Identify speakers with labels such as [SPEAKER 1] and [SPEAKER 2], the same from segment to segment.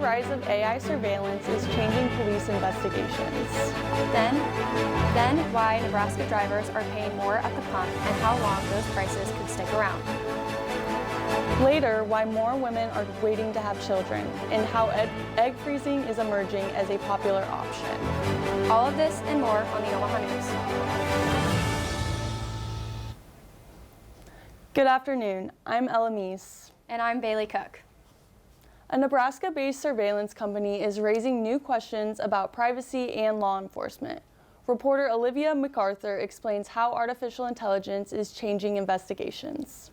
[SPEAKER 1] rise of AI surveillance is changing police investigations.
[SPEAKER 2] Then why Nebraska drivers are paying more at the pump and how long those prices could stick around.
[SPEAKER 1] Later, why more women are waiting to have children and how egg freezing is emerging as a popular option.
[SPEAKER 2] All of this and more on the Omaha News.
[SPEAKER 1] Good afternoon, I'm Ella Meese.
[SPEAKER 2] And I'm Bailey Cook.
[SPEAKER 1] A Nebraska-based surveillance company is raising new questions about privacy and law enforcement. Reporter Olivia MacArthur explains how artificial intelligence is changing investigations.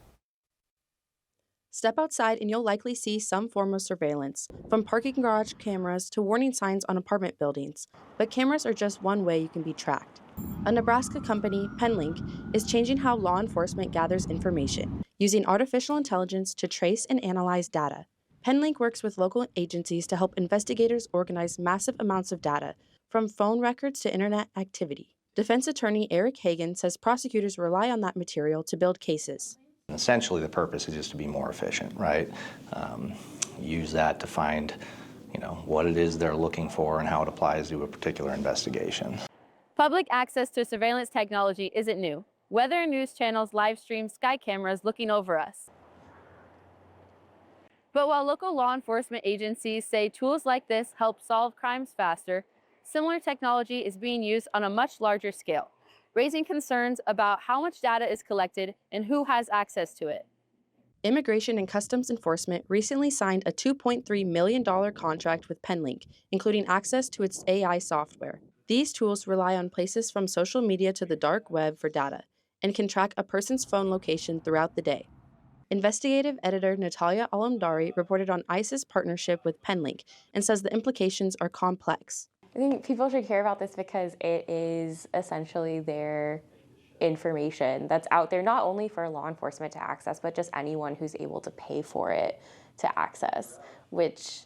[SPEAKER 3] Step outside and you'll likely see some form of surveillance, from parking garage cameras to warning signs on apartment buildings. But cameras are just one way you can be tracked. A Nebraska company, Penlink, is changing how law enforcement gathers information, using artificial intelligence to trace and analyze data. Penlink works with local agencies to help investigators organize massive amounts of data, from phone records to internet activity. Defense attorney Eric Hagan says prosecutors rely on that material to build cases.
[SPEAKER 4] Essentially, the purpose is just to be more efficient, right? Use that to find, what it is they're looking for and how it applies to a particular investigation.
[SPEAKER 5] Public access to surveillance technology isn't new. Weather news channels live stream sky cameras looking over us. But while local law enforcement agencies say tools like this help solve crimes faster, similar technology is being used on a much larger scale, raising concerns about how much data is collected and who has access to it.
[SPEAKER 3] Immigration and Customs Enforcement recently signed a $2.3 million contract with Penlink, including access to its AI software. These tools rely on places from social media to the dark web for data and can track a person's phone location throughout the day. Investigative editor Natalia Alamdari reported on ICE's partnership with Penlink and says the implications are complex.
[SPEAKER 6] I think people should care about this because it is essentially their information that's out there, not only for law enforcement to access, but just anyone who's able to pay for it to access, which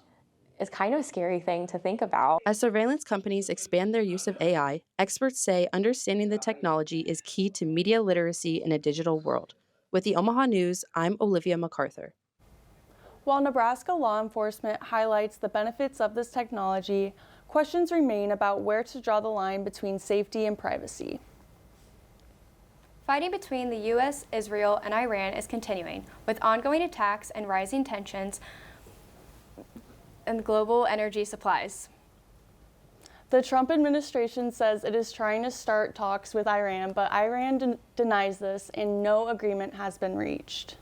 [SPEAKER 6] is kind of a scary thing to think about.
[SPEAKER 3] As surveillance companies expand their use of AI, experts say understanding the technology is key to media literacy in a digital world. With the Omaha News, I'm Olivia MacArthur.
[SPEAKER 1] While Nebraska law enforcement highlights the benefits of this technology, questions remain about where to draw the line between safety and privacy.
[SPEAKER 2] Fighting between the U.S., Israel, and Iran is continuing, with ongoing attacks and rising tensions in global energy supplies.
[SPEAKER 1] The Trump administration says it is trying to start talks with Iran, but Iran denies this and no agreement has been reached.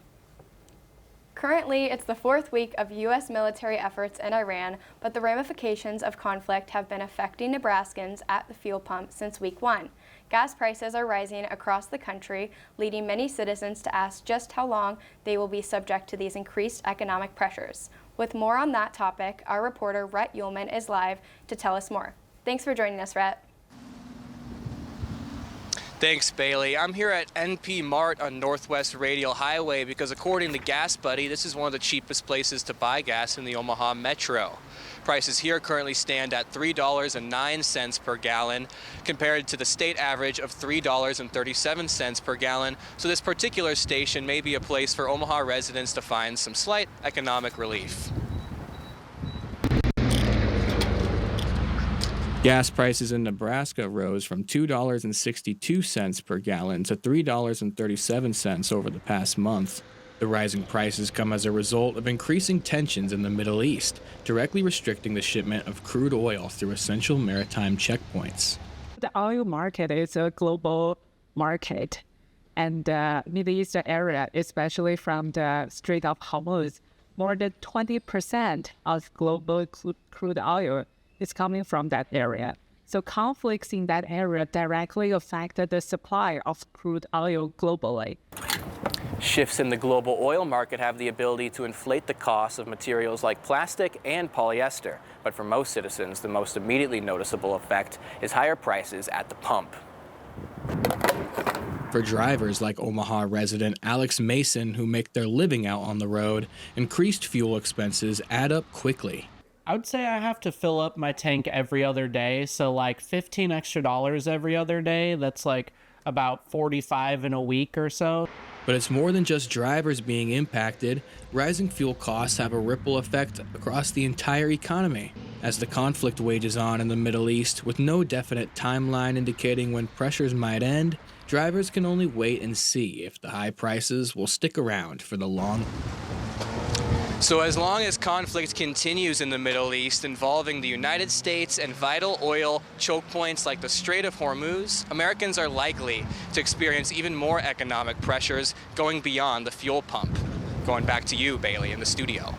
[SPEAKER 2] Currently, it's the fourth week of U.S. military efforts in Iran, but the ramifications of conflict have been affecting Nebraskans at the fuel pump since week one. Gas prices are rising across the country, leading many citizens to ask just how long they will be subject to these increased economic pressures. With more on that topic, our reporter Rhett Ullman is live to tell us more. Thanks for joining us, Rhett.
[SPEAKER 7] Thanks, Bailey. I'm here at NP Mart on Northwest Radial Highway because according to Gas Buddy, this is one of the cheapest places to buy gas in the Omaha Metro. Prices here currently stand at $3.09 per gallon compared to the state average of $3.37 per gallon. So this particular station may be a place for Omaha residents to find some slight economic relief. Gas prices in Nebraska rose from $2.62 per gallon to $3.37 over the past month. The rising prices come as a result of increasing tensions in the Middle East, directly restricting the shipment of crude oil through essential maritime checkpoints.
[SPEAKER 8] The oil market is a global market, and the Middle East area, especially from the Strait of Hormuz, more than 20% of global crude oil is coming from that area. So conflicts in that area directly affect the supply of crude oil globally.
[SPEAKER 7] Shifts in the global oil market have the ability to inflate the costs of materials like plastic and polyester. But for most citizens, the most immediately noticeable effect is higher prices at the pump. For drivers like Omaha resident Alex Mason, who make their living out on the road, increased fuel expenses add up quickly.
[SPEAKER 9] I would say I have to fill up my tank every other day, so like $15 extra every other day. That's like about $45 in a week or so.
[SPEAKER 10] But it's more than just drivers being impacted. Rising fuel costs have a ripple effect across the entire economy. As the conflict wages on in the Middle East, with no definite timeline indicating when pressures might end, drivers can only wait and see if the high prices will stick around for the long.
[SPEAKER 7] So as long as conflict continues in the Middle East involving the United States and vital oil choke points like the Strait of Hormuz, Americans are likely to experience even more economic pressures going beyond the fuel pump. Going back to you, Bailey, in the studio.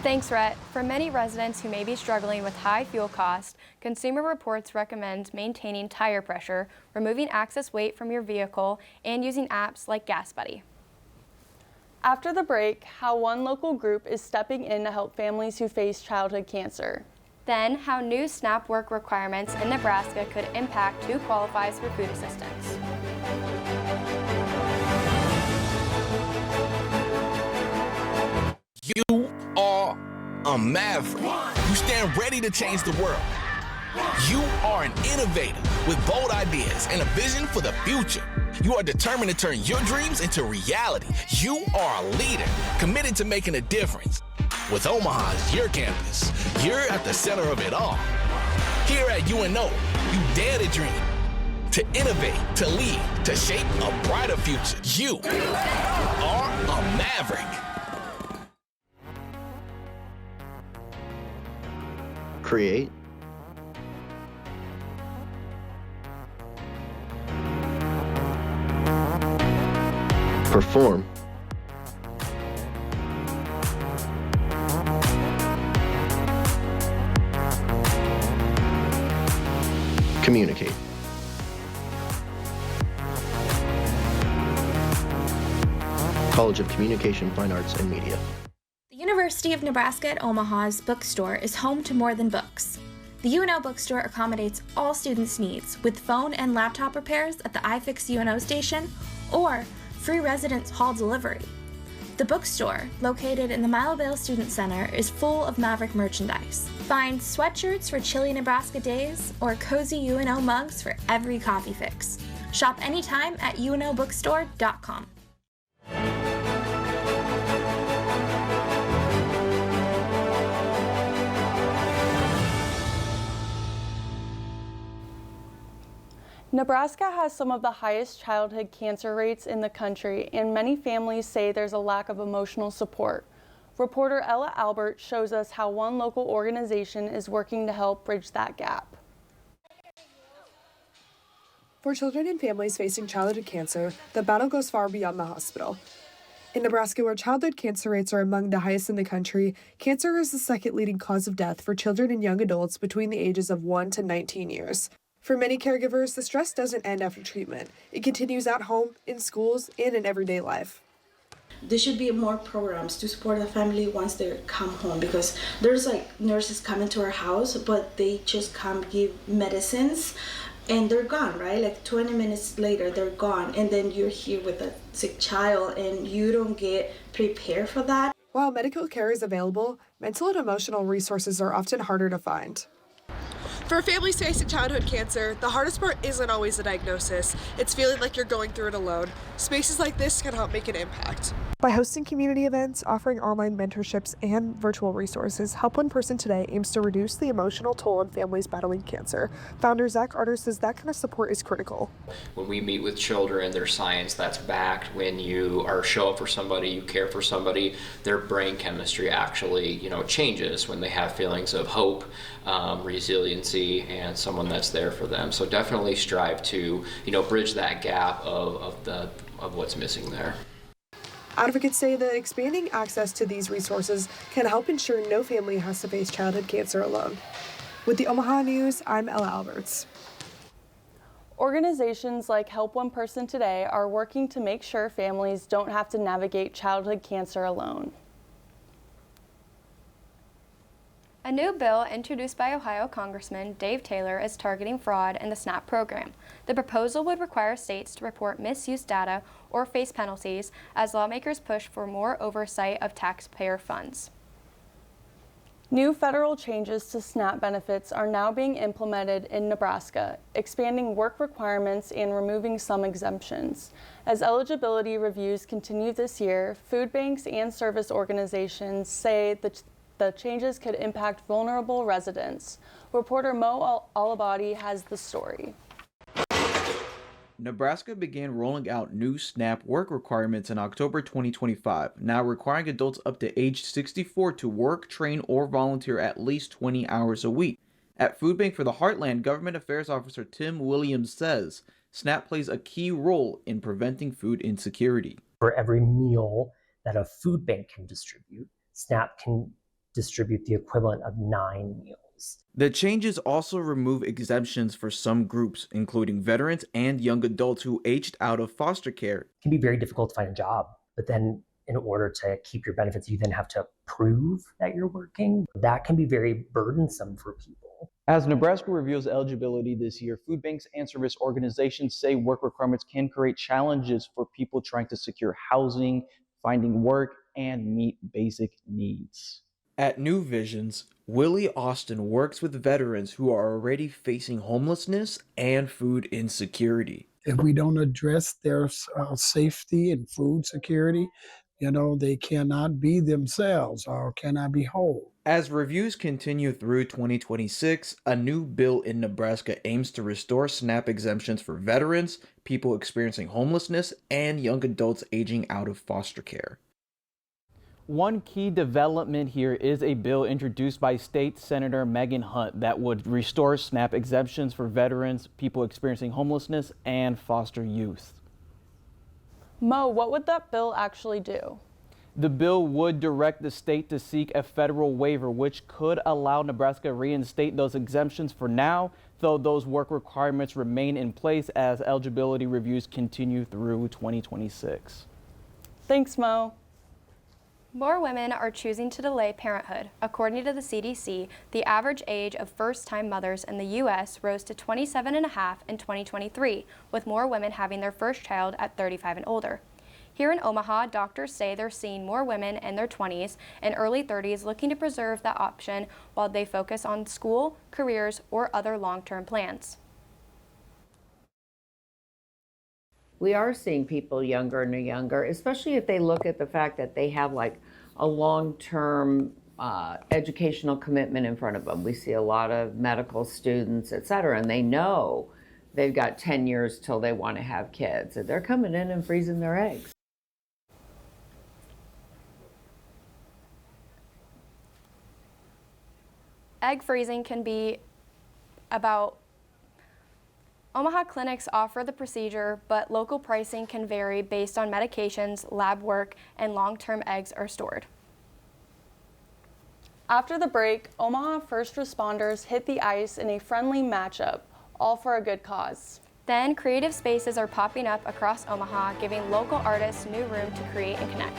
[SPEAKER 2] Thanks, Rhett. For many residents who may be struggling with high fuel costs, Consumer Reports recommend maintaining tire pressure, removing excess weight from your vehicle, and using apps like Gas Buddy.
[SPEAKER 1] After the break, how one local group is stepping in to help families who face childhood cancer.
[SPEAKER 2] Then, how new SNAP work requirements in Nebraska could impact who qualifies for food assistance.
[SPEAKER 11] You are a maverick. You stand ready to change the world. You are an innovator with bold ideas and a vision for the future. You are determined to turn your dreams into reality. You are a leader, committed to making a difference. With Omaha as your campus, you're at the center of it all. Here at UNO, you dare to dream, to innovate, to lead, to shape a brighter future. You are a maverick.
[SPEAKER 12] Create, perform, communicate. College of Communication, Fine Arts, and Media.
[SPEAKER 13] The University of Nebraska at Omaha's bookstore is home to more than books. The UNO bookstore accommodates all students' needs with phone and laptop repairs at the iFix UNO station or free residence hall delivery. The bookstore, located in the Millvale Student Center, is full of Maverick merchandise. Find sweatshirts for chilly Nebraska days or cozy UNO mugs for every coffee fix. Shop anytime at unobookstore.com.
[SPEAKER 1] Nebraska has some of the highest childhood cancer rates in the country, and many families say there's a lack of emotional support. Reporter Ella Albert shows us how one local organization is working to help bridge that gap.
[SPEAKER 14] For children and families facing childhood cancer, the battle goes far beyond the hospital. In Nebraska, where childhood cancer rates are among the highest in the country, cancer is the second leading cause of death for children and young adults between the ages of 1 to 19 years. For many caregivers, the stress doesn't end after treatment. It continues at home, in schools, and in everyday life.
[SPEAKER 15] There should be more programs to support the family once they come home, because there's nurses coming to our house, but they just come give medicines and they're gone, right? 20 minutes later, they're gone. And then you're here with a sick child and you don't get prepared for that.
[SPEAKER 14] While medical care is available, mental and emotional resources are often harder to find. For families facing childhood cancer, the hardest part isn't always the diagnosis. It's feeling like you're going through it alone. Spaces like this can help make an impact. By hosting community events, offering online mentorships, and virtual resources, Help One Person Today aims to reduce the emotional toll on families battling cancer. Founder Zach Arter says that kind of support is critical.
[SPEAKER 16] When we meet with children, there's science that's backed. When you show up for somebody, you care for somebody, their brain chemistry actually, changes when they have feelings of hope, resiliency, and someone that's there for them. So definitely strive to, bridge that gap of what's missing there.
[SPEAKER 14] Advocates say that expanding access to these resources can help ensure no family has to face childhood cancer alone. With the Omaha News, I'm Ella Alberts.
[SPEAKER 1] Organizations like Help One Person Today are working to make sure families don't have to navigate childhood cancer alone.
[SPEAKER 2] A new bill introduced by Ohio Congressman Dave Taylor is targeting fraud in the SNAP program. The proposal would require states to report misuse data or face penalties as lawmakers push for more oversight of taxpayer funds.
[SPEAKER 1] New federal changes to SNAP benefits are now being implemented in Nebraska, expanding work requirements and removing some exemptions. As eligibility reviews continue this year, food banks and service organizations say that the changes could impact vulnerable residents. Reporter Mo Alabadi has the story.
[SPEAKER 17] Nebraska began rolling out new SNAP work requirements in October 2025, now requiring adults up to age 64 to work, train, or volunteer at least 20 hours a week. At Food Bank for the Heartland, Government Affairs Officer Tim Williams says SNAP plays a key role in preventing food insecurity.
[SPEAKER 18] For every meal that a food bank can distribute, SNAP can distribute the equivalent of 9 meals.
[SPEAKER 17] The changes also remove exemptions for some groups, including veterans and young adults who aged out of foster care.
[SPEAKER 18] It can be very difficult to find a job, but then in order to keep your benefits, you then have to prove that you're working. That can be very burdensome for people.
[SPEAKER 19] As Nebraska reviews eligibility this year, food banks and service organizations say work requirements can create challenges for people trying to secure housing, finding work, and meet basic needs.
[SPEAKER 17] At New Visions, Willie Austin works with veterans who are already facing homelessness and food insecurity.
[SPEAKER 20] If we don't address their safety and food security, they cannot be themselves or cannot be whole.
[SPEAKER 17] As reviews continue through 2026, a new bill in Nebraska aims to restore SNAP exemptions for veterans, people experiencing homelessness, and young adults aging out of foster care.
[SPEAKER 19] One key development here is a bill introduced by State Senator Megan Hunt that would restore SNAP exemptions for veterans, people experiencing homelessness, and foster youth.
[SPEAKER 1] Mo, what would that bill actually do?
[SPEAKER 19] The bill would direct the state to seek a federal waiver, which could allow Nebraska to reinstate those exemptions for now, though those work requirements remain in place as eligibility reviews continue through 2026.
[SPEAKER 1] Thanks, Mo.
[SPEAKER 2] More women are choosing to delay parenthood. According to the CDC, the average age of first-time mothers in the U.S. rose to 27.5 in 2023, with more women having their first child at 35 and older. Here in Omaha, doctors say they're seeing more women in their 20s and early 30s looking to preserve that option while they focus on school, careers, or other long-term plans.
[SPEAKER 21] We are seeing people younger and younger, especially if they look at the fact that they have like a long-term educational commitment in front of them. We see a lot of medical students, et cetera, and they know they've got 10 years till they want to have kids. And they're coming in and freezing their eggs.
[SPEAKER 2] Egg freezing can be about Omaha clinics offer the procedure, but local pricing can vary based on medications, lab work, and long-term eggs are stored.
[SPEAKER 1] After the break, Omaha first responders hit the ice in a friendly matchup, all for a good cause.
[SPEAKER 2] Then creative spaces are popping up across Omaha, giving local artists new room to create and connect.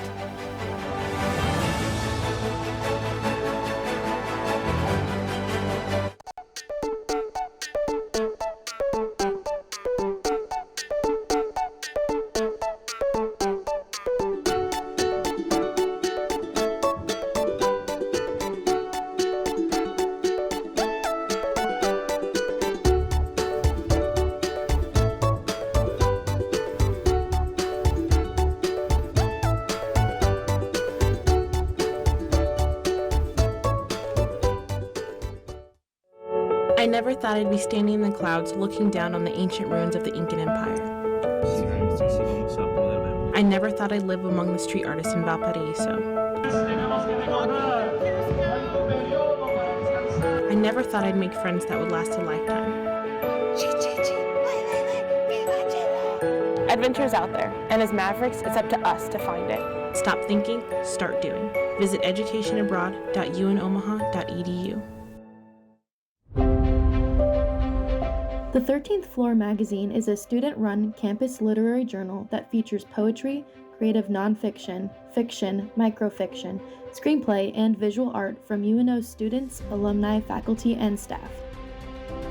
[SPEAKER 22] I never thought I'd be standing in the clouds looking down on the ancient ruins of the Incan Empire. I never thought I'd live among the street artists in Valparaiso. I never thought I'd make friends that would last a lifetime.
[SPEAKER 23] Adventure's out there, and as Mavericks, it's up to us to find it.
[SPEAKER 22] Stop thinking, start doing. Visit educationabroad.unomaha.edu.
[SPEAKER 24] The 13th Floor magazine is a student-run campus literary journal that features poetry, creative nonfiction, fiction, microfiction, screenplay, and visual art from UNO students, alumni, faculty, and staff.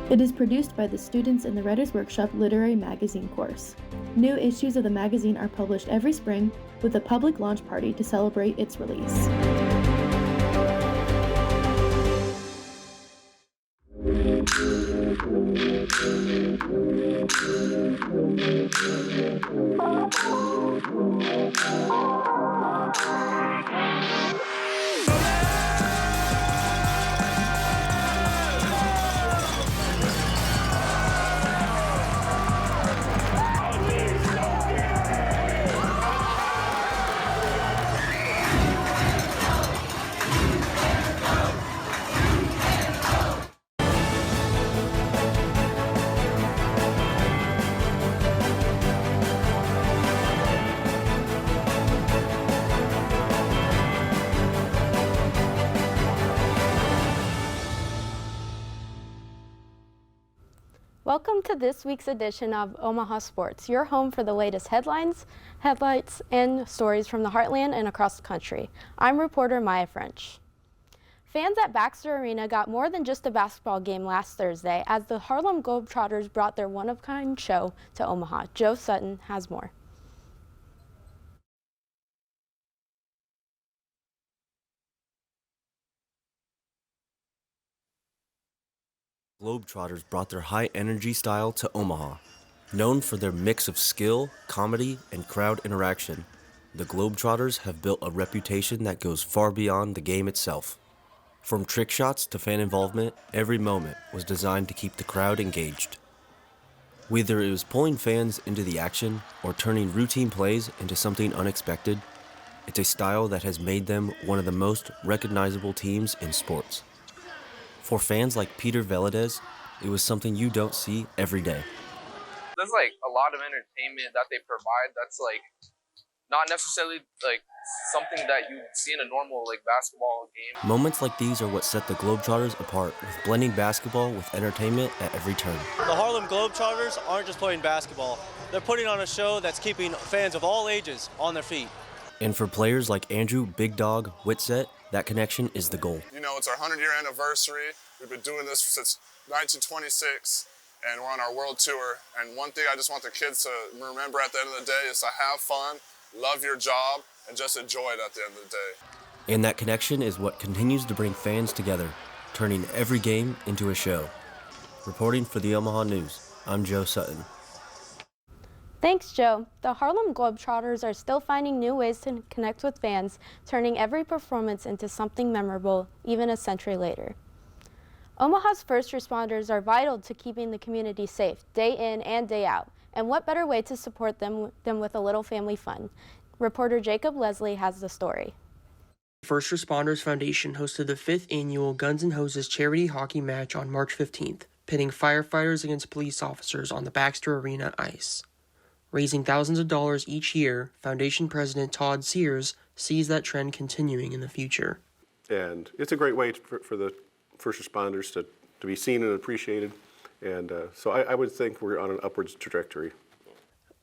[SPEAKER 24] It is produced by the students in the Writers' Workshop Literary Magazine course. New issues of the magazine are published every spring with a public launch party to celebrate its release.
[SPEAKER 3] Welcome to this week's edition of Omaha Sports, your home for the latest headlines, highlights, and stories from the heartland and across the country. I'm reporter Maya French. Fans at Baxter Arena got more than just a basketball game last Thursday as the Harlem Globetrotters brought their one-of-a-kind show to Omaha. Joe Sutton has more.
[SPEAKER 4] Globetrotters brought their high-energy style to Omaha. Known for their mix of skill, comedy, and crowd interaction, the Globetrotters have built a reputation that goes far beyond the game itself. From trick shots to fan involvement, every moment was designed to keep the crowd engaged. Whether it was pulling fans into the action or turning routine plays into something unexpected, it's a style that has made them one of the most recognizable teams in sports. For fans like Peter Veladez, it was something you don't see every day.
[SPEAKER 5] There's like a lot of entertainment that they provide that's like not necessarily like something that you see in a normal like basketball game.
[SPEAKER 4] Moments like these are what set the Globetrotters apart, with blending basketball with entertainment at every turn.
[SPEAKER 6] The Harlem Globetrotters aren't just playing basketball. They're putting on a show that's keeping fans of all ages on their feet.
[SPEAKER 4] And for players like Andrew Big Dog Whitsett, that connection is the goal.
[SPEAKER 25] You know, it's our 100-year anniversary. We've been doing this since 1926, and we're on our world tour. And one thing I just want the kids to remember at the end of the day is to have fun, love your job, and just enjoy it at the end of the day.
[SPEAKER 4] And that connection is what continues to bring fans together, turning every game into a show. Reporting for the Omaha News, I'm Joe Sutton.
[SPEAKER 3] Thanks, Joe. The Harlem Globetrotters are still finding new ways to connect with fans, turning every performance into something memorable, even a century later. Omaha's first responders are vital to keeping the community safe, day in and day out. And what better way to support them than with a little family fun? Reporter Jacob Leslie has the story.
[SPEAKER 26] First Responders Foundation hosted the 5th annual Guns N' Hoses charity hockey match on March 15th, pitting firefighters against police officers on the Baxter Arena ice. Raising thousands of dollars each year, Foundation President Todd Sears sees that trend continuing in the future.
[SPEAKER 27] And it's a great way for the first responders to be seen and appreciated. And so I would think we're on an upwards trajectory.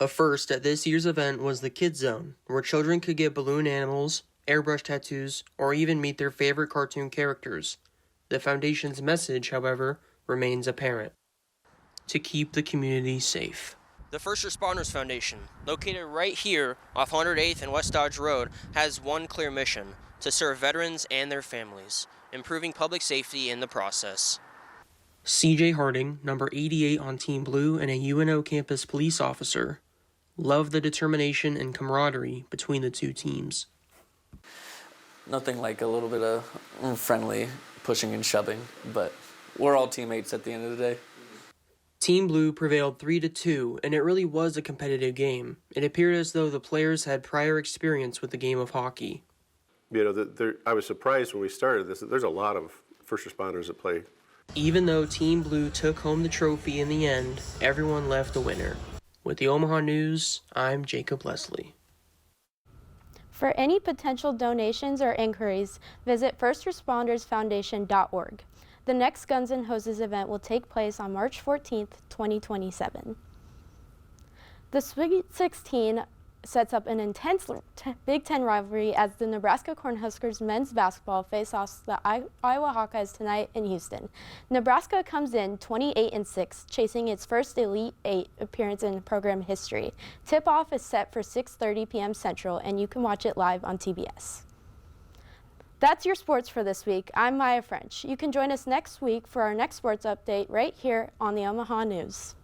[SPEAKER 26] A first at this year's event was the Kids Zone, where children could get balloon animals, airbrush tattoos, or even meet their favorite cartoon characters. The Foundation's message, however, remains apparent: to keep the community safe.
[SPEAKER 28] The First Responders Foundation, located right here off 108th and West Dodge Road, has one clear mission: to serve veterans and their families, improving public safety in the process.
[SPEAKER 26] CJ Harding, number 88 on Team Blue and a UNO campus police officer, loved the determination and camaraderie between the two teams.
[SPEAKER 29] Nothing like a little bit of friendly pushing and shoving, but we're all teammates at the end of the day.
[SPEAKER 26] Team Blue prevailed 3-2, and it really was a competitive game. It appeared as though the players had prior experience with the game of hockey.
[SPEAKER 27] You know, I was surprised when we started this. There's a lot of first responders that play.
[SPEAKER 26] Even though Team Blue took home the trophy in the end, everyone left a winner. With the Omaha News, I'm Jacob Leslie.
[SPEAKER 3] For any potential donations or inquiries, visit firstrespondersfoundation.org. The next Guns N' Hoses event will take place on March 14th, 2027. The Sweet 16 sets up an intense Big Ten rivalry as the Nebraska Cornhuskers men's basketball face off the Iowa Hawkeyes tonight in Houston. Nebraska comes in 28-6, chasing its first Elite Eight appearance in program history. Tip-off is set for 6:30 p.m. Central, and you can watch it live on TBS. That's your sports for this week. I'm Maya French. You can join us next week for our next sports update right here on the Omaha News.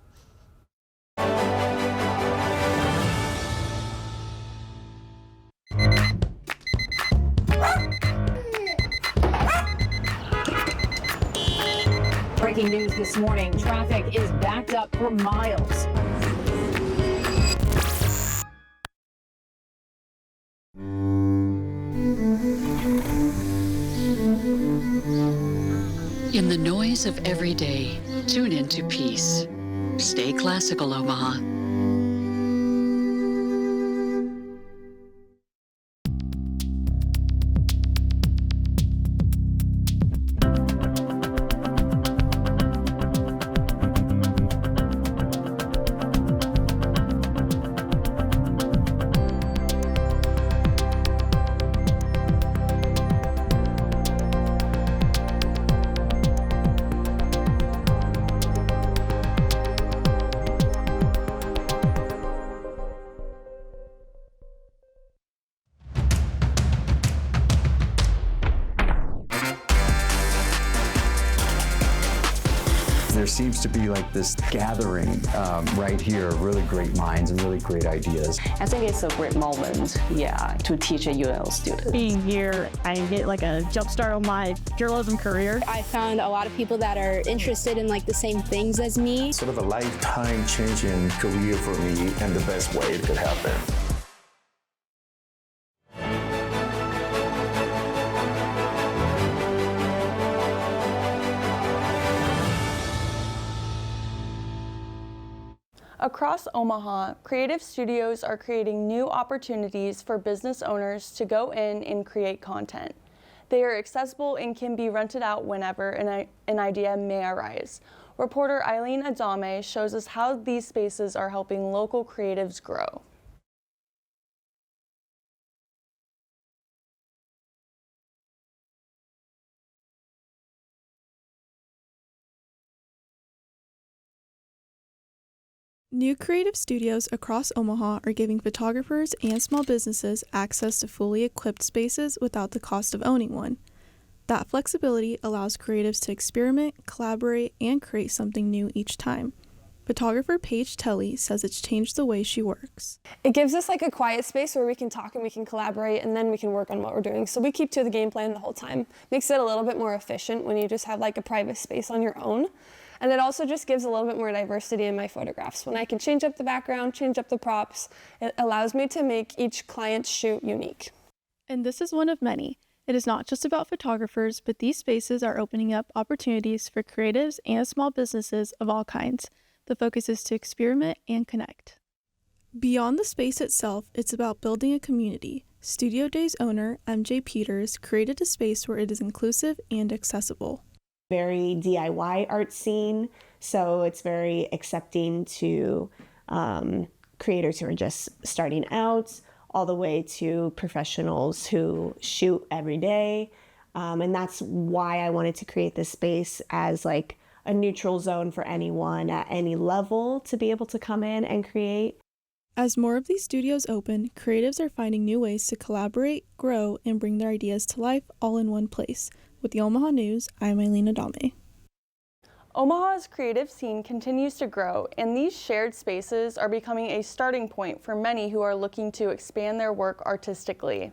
[SPEAKER 7] Breaking news this morning, traffic is backed up for miles.
[SPEAKER 8] In the noise of every day, tune into peace. Stay classical, Omaha.
[SPEAKER 9] There seems to be like this gathering right here of really great minds and really great ideas.
[SPEAKER 10] I think it's a great moment, to teach a UL student.
[SPEAKER 22] Being here, I get like a jump start on my journalism career.
[SPEAKER 3] I found a lot of people that are interested in like the same things as me.
[SPEAKER 9] Sort of a lifetime changing career for me and the best way it could happen.
[SPEAKER 1] Across Omaha, creative studios are creating new opportunities for business owners to go in and create content. They are accessible and can be rented out whenever an idea may arise. Reporter Eileen Adame shows us how these spaces are helping local creatives grow.
[SPEAKER 11] New creative studios across Omaha are giving photographers and small businesses access to fully equipped spaces without the cost of owning one. That flexibility allows creatives to experiment, collaborate, and create something new each time. Photographer Paige Telly says it's changed the way she works.
[SPEAKER 12] It gives us like a quiet space where we can talk and we can collaborate and then we can work on what we're doing. So we keep to the game plan the whole time. Makes it a little bit more efficient when you just have like a private space on your own. And it also just gives a little bit more diversity in my photographs. When I can change up the background, change up the props, it allows me to make each client's shoot unique.
[SPEAKER 11] And this is one of many. It is not just about photographers, but these spaces are opening up opportunities for creatives and small businesses of all kinds. The focus is to experiment and connect. Beyond the space itself, it's about building a community. Studio Days owner MJ Peters created a space where it is inclusive and accessible.
[SPEAKER 13] Very DIY art scene, so it's very accepting to creators who are just starting out, all the way to professionals who shoot every day. And that's why I wanted to create this space as like a neutral zone for anyone at any level to be able to come in and create.
[SPEAKER 11] As more of these studios open, creatives are finding new ways to collaborate, grow, and bring their ideas to life all in one place. With the Omaha News, I'm Eileen Adame.
[SPEAKER 1] Omaha's creative scene continues to grow, and these shared spaces are becoming a starting point for many who are looking to expand their work artistically.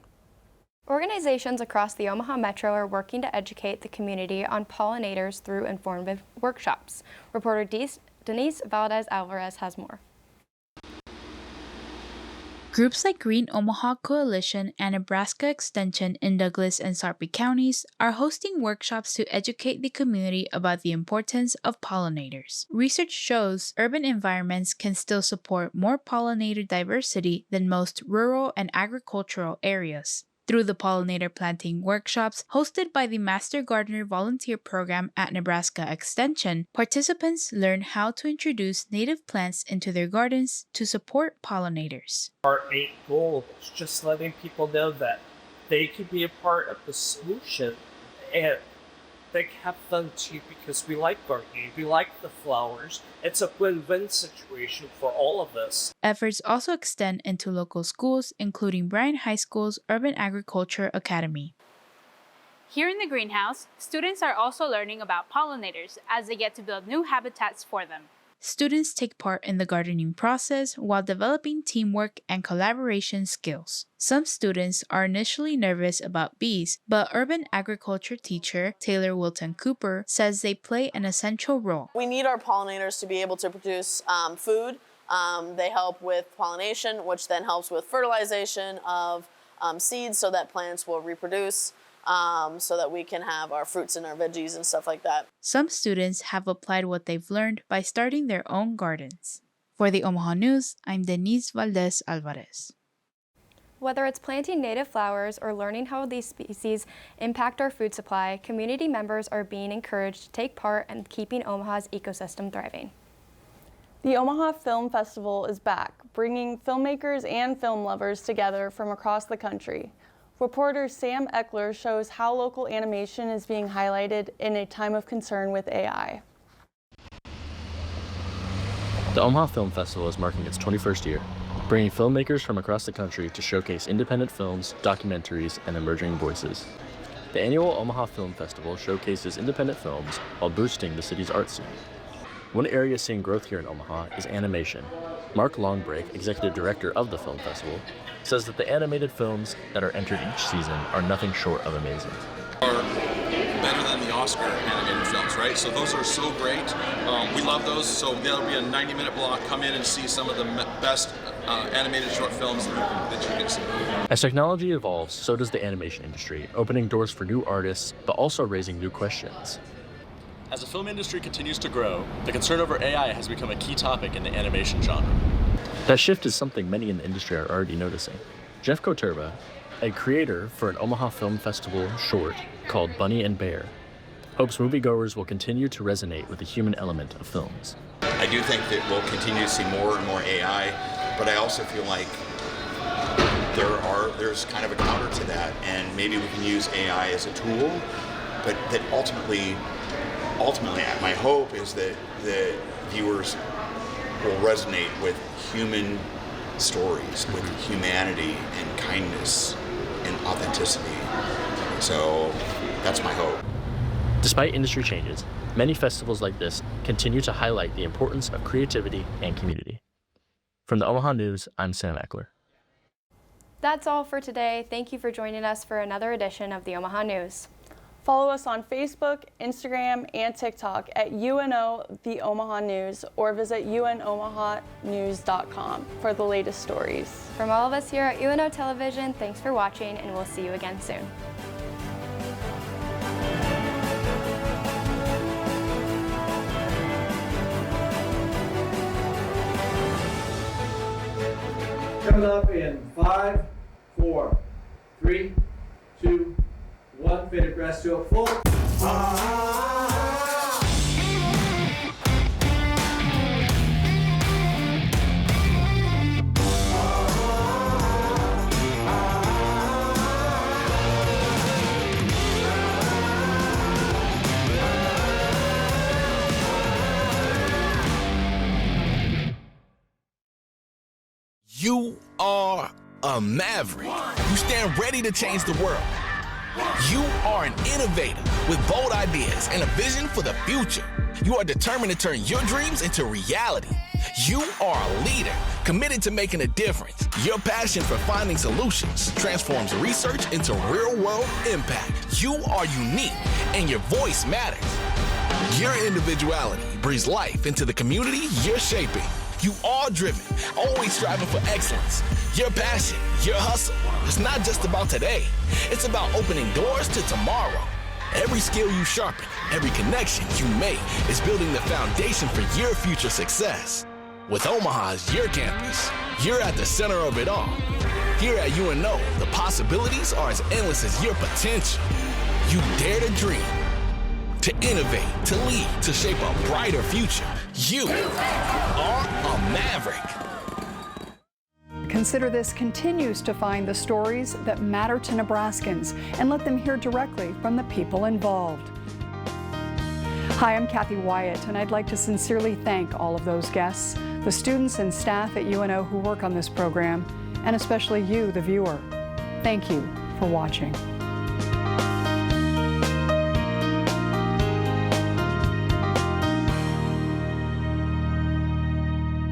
[SPEAKER 2] Organizations across the Omaha Metro are working to educate the community on pollinators through informative workshops. Reporter Denise Valdez-Alvarez has more.
[SPEAKER 15] Groups like Green Omaha Coalition and Nebraska Extension in Douglas and Sarpy counties are hosting workshops to educate the community about the importance of pollinators. Research shows urban environments can still support more pollinator diversity than most rural and agricultural areas. Through the pollinator planting workshops hosted by the Master Gardener Volunteer Program at Nebraska Extension, participants learn how to introduce native plants into their gardens to support pollinators.
[SPEAKER 16] Our main goal is just letting people know that they can be a part of the solution and they can have fun too, because we like gardening, we like the flowers. It's a win-win situation for all of us.
[SPEAKER 15] Efforts also extend into local schools, including Bryan High School's Urban Agriculture Academy.
[SPEAKER 30] Here in the greenhouse, students are also learning about pollinators as they get to build new habitats for them.
[SPEAKER 15] students take part in the gardening process while developing teamwork and collaboration skills. Some students are initially nervous about bees, but urban agriculture teacher Taylor Wilton Cooper says they play an essential role.
[SPEAKER 5] We need our pollinators to be able to produce food. They help with pollination, which then helps with fertilization of seeds so that plants will reproduce, so that we can have our fruits and our veggies and stuff like that.
[SPEAKER 15] Some students have applied what they've learned by starting their own gardens. For the Omaha News, I'm Denise Valdez Alvarez.
[SPEAKER 2] Whether it's planting native flowers or learning how these species impact our food supply, community members are being encouraged to take part in keeping Omaha's ecosystem thriving.
[SPEAKER 1] The Omaha Film Festival is back, bringing filmmakers and film lovers together from across the country. Reporter Sam Eckler shows how local animation is being highlighted in a time of concern with AI.
[SPEAKER 6] The Omaha Film Festival is marking its 21st year, bringing filmmakers from across the country to showcase independent films, documentaries, and emerging voices. The annual Omaha Film Festival showcases independent films while boosting the city's art scene. One area seeing growth here in Omaha is animation. Mark Longbreak, executive director of the film festival, says that the animated films that are entered each season are nothing short of amazing.
[SPEAKER 14] Are better than the Oscar animated films, right? So those are so great. We love those. So there'll be a 90-minute block. Come in and see some of the best animated short films that you can see.
[SPEAKER 6] As technology evolves, so does the animation industry, opening doors for new artists, but also raising new questions. As the film industry continues to grow, the concern over AI has become a key topic in the animation genre. That shift is something many in the industry are already noticing. Jeff Koterba, a creator for an Omaha Film Festival short called Bunny and Bear, hopes moviegoers will continue to resonate with the human element of films.
[SPEAKER 17] I do think that we'll continue to see more and more AI, but I also feel like there's kind of a counter to that, and maybe we can use AI as a tool, but that ultimately, my hope is that the viewers will resonate with human stories, with humanity and kindness and authenticity. So that's my hope.
[SPEAKER 6] Despite industry changes, many festivals like this continue to highlight the importance of creativity and community. From the Omaha News, I'm Sam Eckler.
[SPEAKER 2] That's all for today. Thank you for joining us for another edition of the Omaha News.
[SPEAKER 1] Follow us on Facebook, Instagram, and TikTok at UNO The Omaha News or visit unomahanews.com for the latest stories.
[SPEAKER 2] From all of us here at UNO Television, thanks for watching, and we'll see you again soon.
[SPEAKER 18] Coming up in 5, 4, 3, 2, 1, faded press to a full.
[SPEAKER 19] You are a maverick. You stand ready to change the world. You are an innovator with bold ideas and a vision for the future. You are determined to turn your dreams into reality. You are a leader, committed to making a difference. Your passion for finding solutions transforms research into real-world impact. You are unique, and your voice matters. Your individuality breathes life into the community you're shaping. You are driven, always striving for excellence. Your passion, your hustle, it's not just about today. It's about opening doors to tomorrow. Every skill you sharpen, every connection you make is building the foundation for your future success. With Omaha as your campus, you're at the center of it all. Here at UNO, the possibilities are as endless as your potential. You dare to dream, to innovate, to lead, to shape a brighter future. You are a maverick.
[SPEAKER 20] Consider This continues to find the stories that matter to Nebraskans and let them hear directly from the people involved. Hi, I'm Kathy Wyatt, and I'd like to sincerely thank all of those guests, the students and staff at UNO who work on this program, and especially you, the viewer. Thank you for watching.